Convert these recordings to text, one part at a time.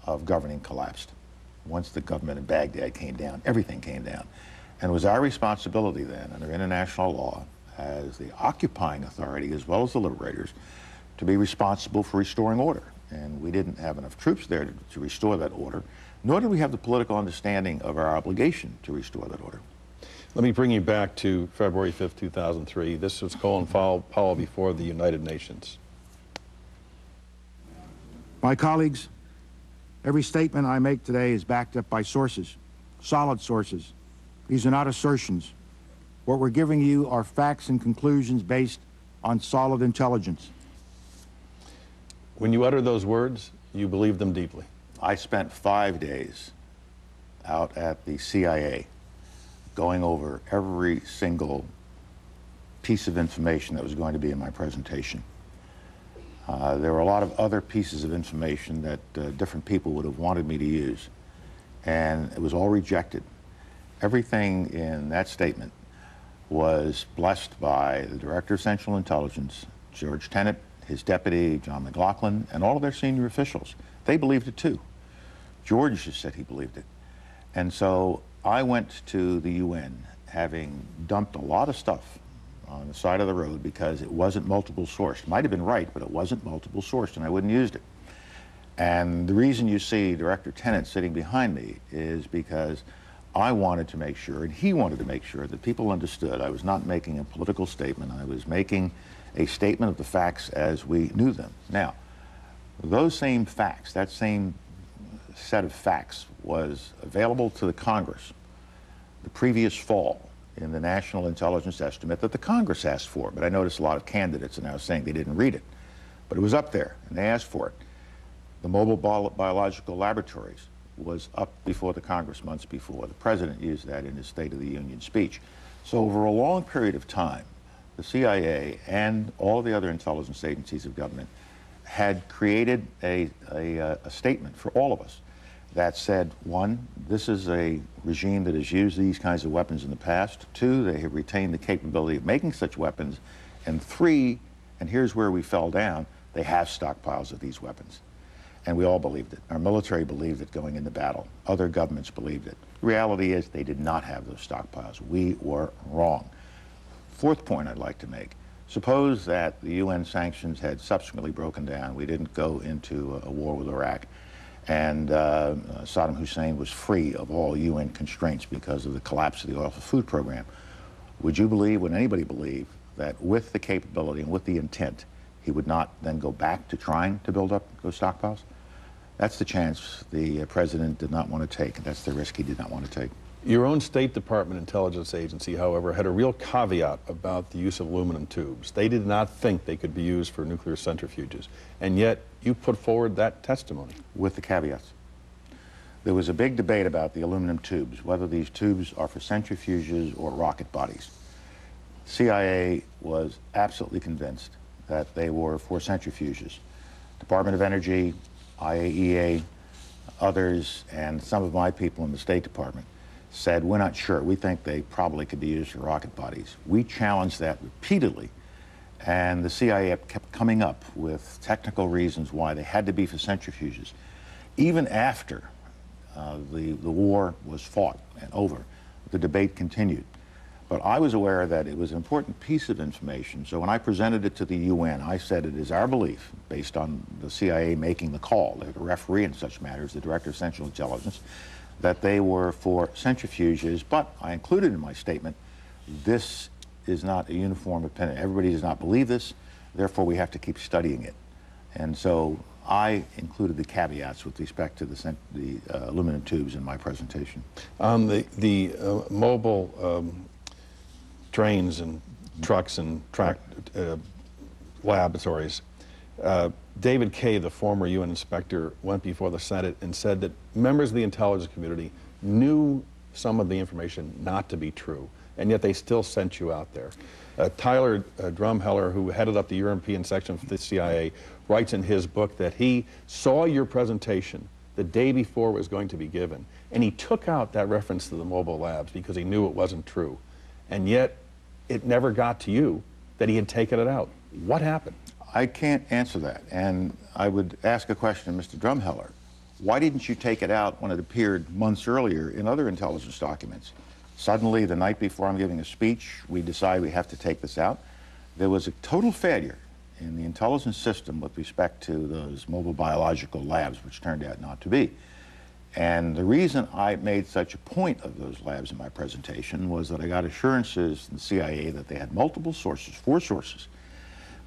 of governing collapsed. Once the government in Baghdad came down, everything came down. And it was our responsibility then, under international law, as the occupying authority as well as the liberators, to be responsible for restoring order. And we didn't have enough troops there to restore that order, nor did we have the political understanding of our obligation to restore that order. Let me bring you back to February 5th, 2003. This was Colin Powell before the United Nations. My colleagues, every statement I make today is backed up by sources, solid sources. These are not assertions. What we're giving you are facts and conclusions based on solid intelligence. When you utter those words, you believe them deeply. I spent 5 days out at the CIA going over every single piece of information that was going to be in my presentation. There were a lot of other pieces of information that different people would have wanted me to use, and it was all rejected. Everything in that statement was blessed by the Director of Central Intelligence, George Tenet, his deputy, John McLaughlin, and all of their senior officials. They believed it too. George just said he believed it. And so I went to the UN having dumped a lot of stuff on the side of the road because it wasn't multiple sourced. Might have been right, but it wasn't multiple sourced, and I wouldn't used it. And the reason you see Director Tenet sitting behind me is because I wanted to make sure, and he wanted to make sure, that people understood I was not making a political statement. I was making a statement of the facts as we knew them. Now, those same facts, that same set of facts was available to the Congress the previous fall in the National Intelligence Estimate that the Congress asked for. But I noticed a lot of candidates are now saying they didn't read it. But it was up there, and they asked for it. The mobile biological laboratories was up before the Congress months before. The President used that in his State of the Union speech. So over a long period of time, the CIA and all the other intelligence agencies of government had created a statement for all of us that said, one, this is a regime that has used these kinds of weapons in the past. Two, they have retained the capability of making such weapons. And three, and here's where we fell down, they have stockpiles of these weapons. And we all believed it. Our military believed it going into battle. Other governments believed it. The reality is they did not have those stockpiles. We were wrong. Fourth point I'd like to make. Suppose that the UN sanctions had subsequently broken down. We didn't go into a war with Iraq. And Saddam Hussein was free of all UN constraints because of the collapse of the oil for food program. Would you believe, would anybody believe, that with the capability and with the intent, he would not then go back to trying to build up those stockpiles? That's the chance the President did not want to take. That's the risk he did not want to take. Your own State Department intelligence agency, however, had a real caveat about the use of aluminum tubes. They did not think they could be used for nuclear centrifuges, and yet you put forward that testimony. With the caveats. There was a big debate about the aluminum tubes, whether these tubes are for centrifuges or rocket bodies. CIA was absolutely convinced that they were for centrifuges. Department of Energy, IAEA, others, and some of my people in the State Department said, we're not sure. We think they probably could be used for rocket bodies. We challenged that repeatedly, and the CIA kept coming up with technical reasons why they had to be for centrifuges. Even after the war was fought and over, the debate continued. But I was aware that it was an important piece of information, so when I presented it to the UN, I said it is our belief, based on the CIA making the call, the referee in such matters, the Director of Central Intelligence, that they were for centrifuges, but I included in my statement, this is not a uniform opinion. Everybody does not believe this, therefore we have to keep studying it. And so I included the caveats with respect to the aluminum tubes in my presentation. On the mobile trains and trucks and laboratories, David Kay, the former UN inspector, went before the Senate and said that members of the intelligence community knew some of the information not to be true, and yet they still sent you out there. Tyler Drumheller, who headed up the European section of the CIA, writes in his book that he saw your presentation the day before it was going to be given, and he took out that reference to the mobile labs because he knew it wasn't true. And yet, it never got to you that he had taken it out. What happened? I can't answer that, and I would ask a question to Mr. Drumheller. Why didn't you take it out when it appeared months earlier in other intelligence documents? Suddenly, the night before I'm giving a speech, we decide we have to take this out. There was a total failure in the intelligence system with respect to those mobile biological labs, which turned out not to be. And the reason I made such a point of those labs in my presentation was that I got assurances from the CIA that they had multiple sources, 4 sources,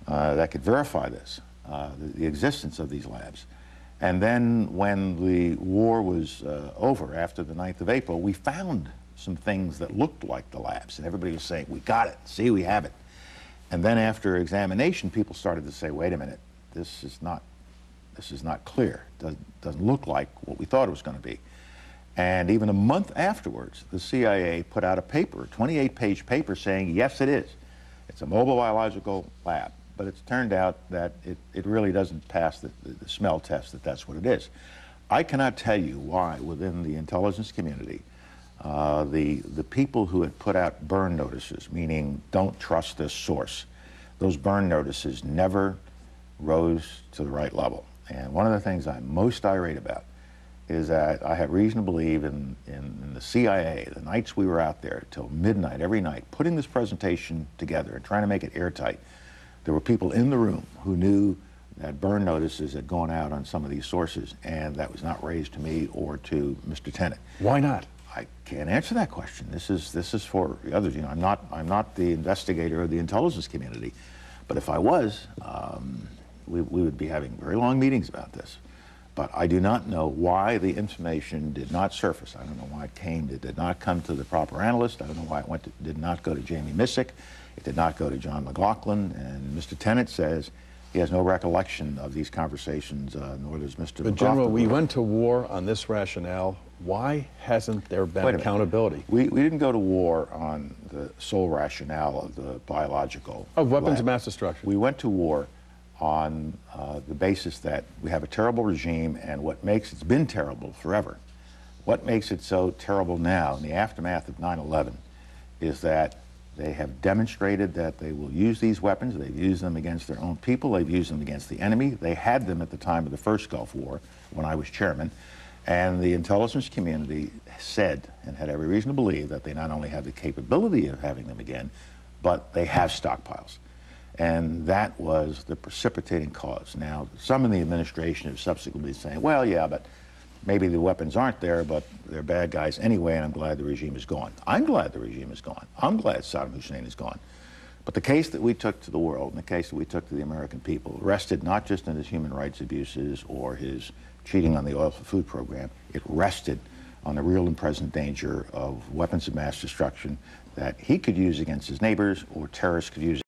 that could verify this, the existence of these labs. And then when the war was over after the 9th of April, we found some things that looked like the labs. And everybody was saying, we got it, see, we have it. And then after examination, people started to say, wait a minute, this is not clear. Doesn't look like what we thought it was going to be. And even a month afterwards, the CIA put out a paper, a 28-page paper saying, yes, it is. It's a mobile biological lab. But it's turned out that it really doesn't pass the smell test, that's what it is. I cannot tell you why within the intelligence community, the people who had put out burn notices, meaning don't trust this source, those burn notices never rose to the right level. And one of the things I'm most irate about is that I have reason to believe in the CIA, the nights we were out there till midnight every night, putting this presentation together and trying to make it airtight. There were people in the room who knew that burn notices had gone out on some of these sources, and that was not raised to me or to Mr. Tennant. Why not? I can't answer that question. This is for the others. You know, I'm not the investigator of the intelligence community, but if I was, we would be having very long meetings about this. But I do not know why the information did not surface. I don't know why it did not come to the proper analyst. I don't know why it did not go to Jamie Missick. It did not go to John McLaughlin. And Mr. Tennant says he has no recollection of these conversations, nor does Mr. McLaughlin. But General, we went to war on this rationale. Why hasn't there been accountability? We didn't go to war on the sole rationale of the biological of weapons lab. of mass destruction. We went to war on the basis that we have a terrible regime, and what makes it's been terrible forever. What makes it so terrible now in the aftermath of 9/11 is that they have demonstrated that they will use these weapons. They've used them against their own people. They've used them against the enemy. They had them at the time of the first Gulf War when I was chairman. And the intelligence community said, and had every reason to believe, that they not only have the capability of having them again, but they have stockpiles. And that was the precipitating cause. Now, some in the administration have subsequently saying, well, yeah, but maybe the weapons aren't there, but they're bad guys anyway, and I'm glad the regime is gone. I'm glad the regime is gone. I'm glad Saddam Hussein is gone. But the case that we took to the world, and the case that we took to the American people, rested not just in his human rights abuses or his cheating on the oil for food program. It rested on the real and present danger of weapons of mass destruction that he could use against his neighbors or terrorists could use